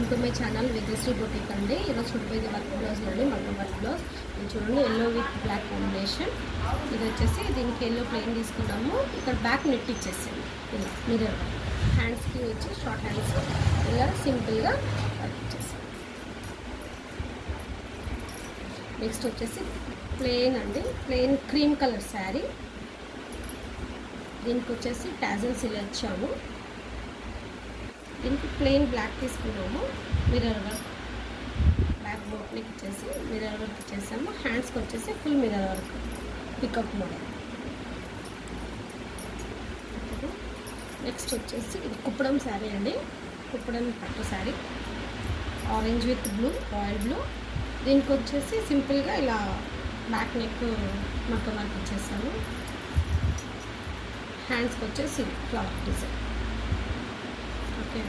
Welcome to my channel Vijayashree boutique అండి. ఈరోజు చూడిపోయేది work బ్లౌజ్లో అండి, మగ్గం వర్క్ బ్లౌజ్. ఇది చూడండి, ఎల్లో విత్ బ్లాక్ కాంబినేషన్. ఇది వచ్చేసి దీనికి ఎల్లో ప్లెయిన్ తీసుకున్నాము. ఇక్కడ బ్యాక్ నెట్ ఇచ్చేసాము. ఇలా మిర్రర్ హ్యాండ్స్కి వచ్చి షార్ట్ హ్యాండ్స్ ఇలా సింపుల్గా వర్క్ ఇచ్చేసాము. నెక్స్ట్ వచ్చేసి ప్లెయిన్ అండి, ప్లెయిన్ క్రీమ్ కలర్ శారీ. దీనికి వచ్చేసి టాజల్స్ ఇలా ఇచ్చాము. దీనికి ప్లెయిన్ బ్లాక్ తీసుకున్నాము. Mirror work back boat neck ఇచ్చేసి మిర్రర్ వర్క్ ఇచ్చేసాము. హ్యాండ్స్కి వచ్చేసి full mirror work pickup model. Next వచ్చేసి ఇది కుప్పడం శారీ అండి, కుప్పడం పట్టు sari. Orange with blue, royal blue. దీనికి వచ్చేసి సింపుల్గా ఇలా బ్యాక్ నెక్ మొత్తం వర్క్ ఇచ్చేసాము. హ్యాండ్స్కి వచ్చేసి ఫ్లవర్ డిజైన్. ఓకే.